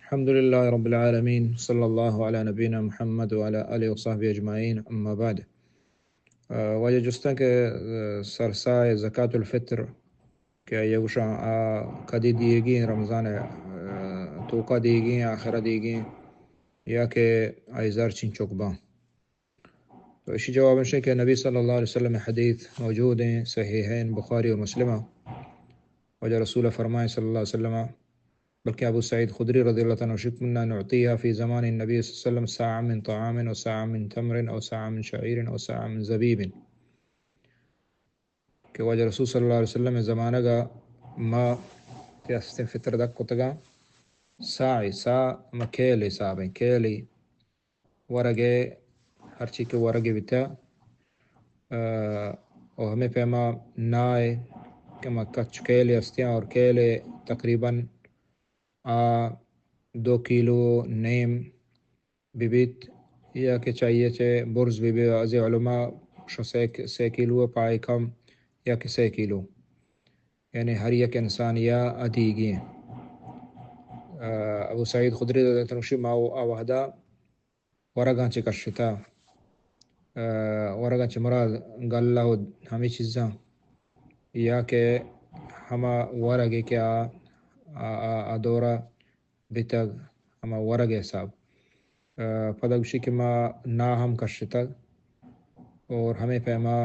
الحمد لله رب العالمين، صلى الله على نبينا محمد وعلى آله وصحبه أجمعين، أما بعد. وجه جستن کے سرسائے زکاة الفطر کہ یوشا کدی دیگی رمضان توقع دیگی آخرہ دیگی یا کہ ایزار چین چوکبا. تو اسی جواب ہے کہ نبی صلی اللہ علیہ وسلم حدیث موجود ہیں صحیحین بخاری و مسلمہ. وجہ رسول فرمائے صلی اللہ علیہ وسلم، بلکہ ابو سعید خدری رضی اللہ عنہ شکمنا نعطیها فی زمان النبی صلی اللہ علیہ وسلم ساعة من طعام و ساعة من تمر او ساعة من شعیر او ساعة من زبیب. کہ وجہ رسول صلی اللہ علیہ وسلم زمانہ کا ما تیستن فطر دکو تگا ساعی سا مکیل حساب ہیں کیلی ورگے ہر چیز کے ورگے بتا اور ہمیں پیما نائے کہ مکچ کیلے استیاں اور کیلے تقریباً 2 کیلو نیم ببیت یا کہ چاہیے چھے برز بھی از علماء شو 6 کیلو پائے کم یا کہ 6 کیلو، یعنی ہر یک انسان یا ادیگی. ابو سعید خدری رضی اللہ عنہ ما وحدا ورگاں چے کشتا ورگاں چے مراد گلہ ہمیں چیزاں یا کہ ہما ورگے کیا دورہ بتگ ہما ورگ حساب پدگشی کہ ما نا ہم کشتا اور ہمیں پیما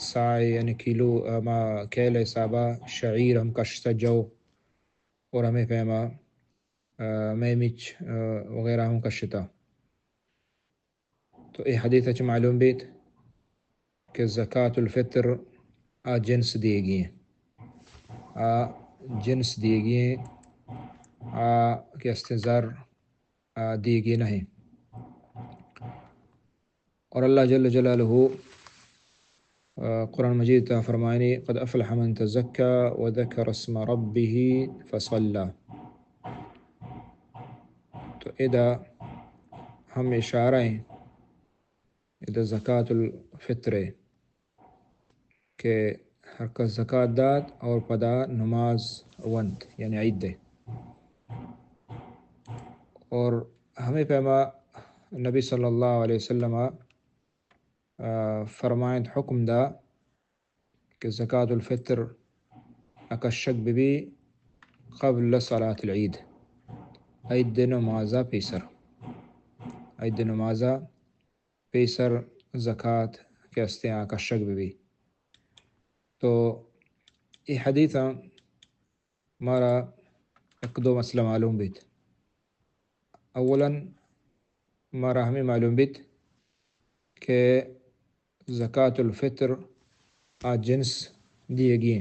سائی یعنی کیلو ما کیل حسابہ شعیر ہم کشتا جو اور ہمیں پیما میمچ وغیرہ ہم کشتا. تو یہ حدیث اچھ معلوم بیت کہ زکاة الفطر جنس دیے گئے جنس دیے گئے کہ استظار دیے گئے نہیں. اور اللہ جل جلالہ قرآن مجید فرمائنی قد افلح من تزکا وذکر اسم ربه فصلى. تو اذا ہم اشارہ ہیں اذا زکاة الفطر کہ ہر کا زکاة داد اور پدا نماز ونت یعنی عید دے. اور ہمیں پیما نبی صلی اللہ علیہ وسلم فرمائیں حکم دا کہ زکاة الفطر اکشک بھی قبل صلاة العید عید نمازہ پیسر عید نمازہ پیسر زکاة کے استیاں اکشک بھی. تو یہ حدیث ہمارا ایک دو مسئلہ معلوم بیت. اولاً ہمارا ہمیں معلوم بیت کہ زکاة الفطر جنس دیے گئے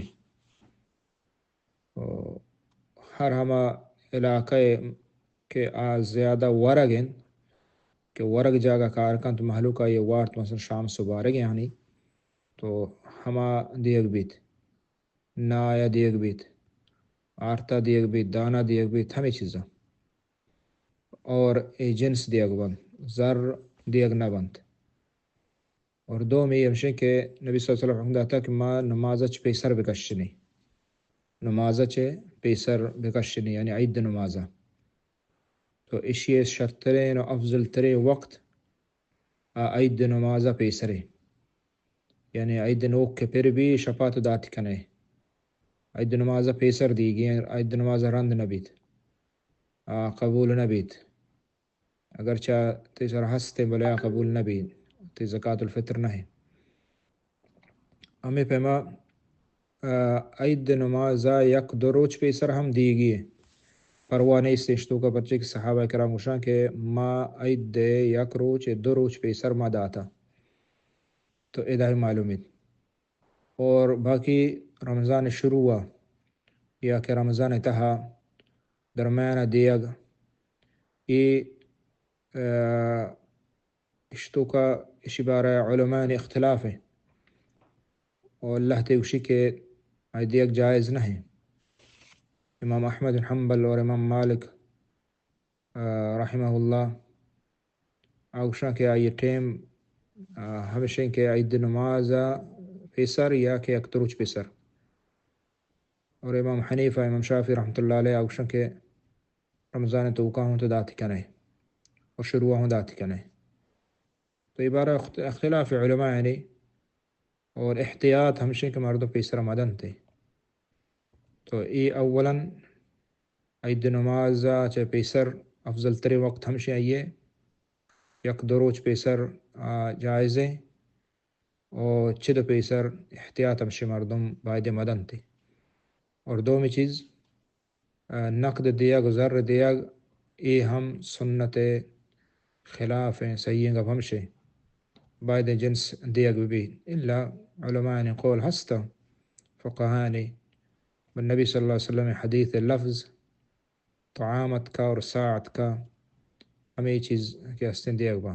ہر ہما علاقے کے زیادہ ورگ ہیں کہ ورگ جاگہ کارکن تو محلوقہ یہ وارت مثلا شام صبح یعنی تو ہما دیگ بیت نایا دیگ بیت آرتا دیگ بیت دانا دیگ بیت ہمیں چیزاں اور ای جنس دیگ بند زر دیگ نہ بند. اور دو میں یہ ہمشہ کہ نبی صلی اللہ علیہ وسلم حکم کہ ما نمازہ چھ پیسر بکشنی نمازہ چھ پیسر بکشنی یعنی عید نمازہ. تو اشی شرطرین و افضل ترین وقت عید نمازہ پیسرے یعنی عید نوک کے پھر بھی شفاعت دات کنے عید نمازہ پیسر دی گئی عید نمازہ رند نبیت قبول نبیت اگرچہ تیسر ہستے بلیا قبول نبیت تی زکاة الفطر نہیں. ہمیں پیما عید نمازہ یک دو روچ پیسر ہم دی گئی پروانے اس تشتو کا بچے کہ صحابہ کرام مشاں کہ ما عید دے یک روچ دو روچ پیسر ما داتا. تو ادھائی معلومات. اور باقی رمضان شروع ہوا یا کہ رمضان تہا درمیان دیگ یہ اشتو کا اسی بارہ علماء نے اختلاف ہے اور اللہ تیوشی کے دیگ جائز نہیں. امام احمد بن حنبل اور امام مالک رحمہ اللہ آوشاں کے آئی ٹیم ہمیشہ کے عید نماز پیسر یا کہ اکتروچ پیسر. اور امام حنیفہ امام شافعی رحمۃ اللہ علیہ آوشاں کے رمضان توقع ہوں تو دات کنے اور شروع ہوں دات کنے تو عبارہ اختلاف علماء یعنی اور احتیاط ہمشے کے مردوں پیسر مدن تھے تو ای اولاً عید نماز چاہے پیسر افضل ترین وقت ہمشے آئیے یک دروچ پیسر جائزیں اور چد پیسر احتیاط ہمشے مردم باید مدن تھے اور دومی چیز نقد دیگ ذر دیگ ای ہم سنت خلاف ہیں صحیح گا ہمشے باید جنس دیگ بھی الا علماء نے قول ہستا فقہاء نے بالنبی صلی اللہ علیہ وسلم حدیث لفظ طعامت کا اور ساعت کا ہمیں چیز کے ہستیں دیگ با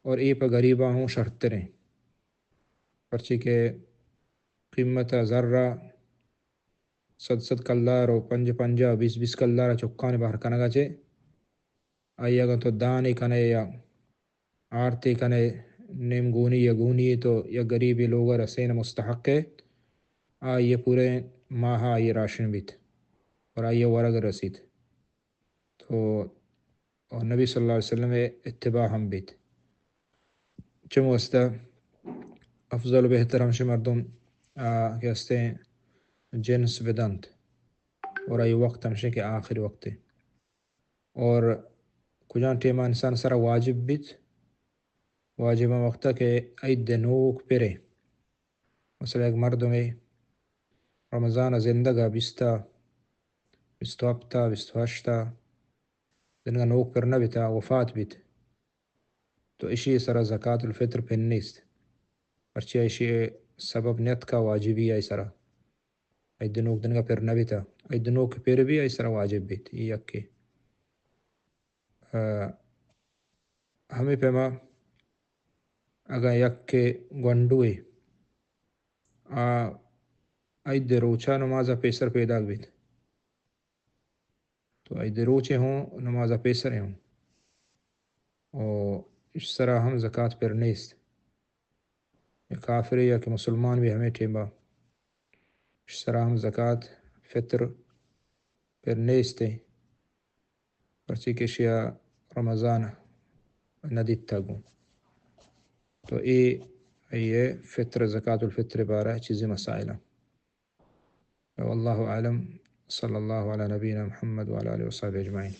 اور ای پہ غریبہ ہوں شرط رہیں پرچی کے قیمت ذرہ صد کلدار و پنجا 20 کلدار چکان باہر کنگا چے آئی اگر تو دانی کنے یا آرتی کنے نیم گونی یا گونی تو یا غریبی لوگ رسین مستحق ہے آئیے پورے ماہ آئیے راشن بیت اور آئیے ورگ رسید تو اور نبی صلی اللہ علیہ وسلم اتباع ہم بیت چمو استا افضل و بہتر ہمشہ مردم کہ استے جنس بدنت اور آئی وقت ہمشہ کے آخری وقت اور کجان ٹیمہ انسان سرا واجب بیت واجب وقتا کہ عید نوک پرے مثلا ایک مردم رمضان زندگا بیستا ہفتہ 28 دنگا نوک پرنا بیتا وفات بیت تو اشی سرا زکاة الفطر پن نیست پرچہ اشی سبب نیت کا واجبی ہے سرا عید نوک دنگا پرنا بیتا عید نوک پیر بھی ہے سرا واجب بیت یہ یکی ہمیں پیما اگا یک گونڈوئی عید روچہ نمازہ پیسر پیدا بیت تو عید روچے ہوں نمازہ پیسر ہوں اور اس طرح ہم زکاة پر نیست یا کافر یا کہ مسلمان بھی ہمیں ٹیمہ اس طرح ہم زکاة فطر پر نیست پرچی کشیا رمضان ندیت تاگوں تو یہ فطر زکاة الفطر بارہ چیزیں مسائلہ واللہ اعلم صلی اللہ علی نبینا محمد وعلى آلہ وصحبہ اجمعین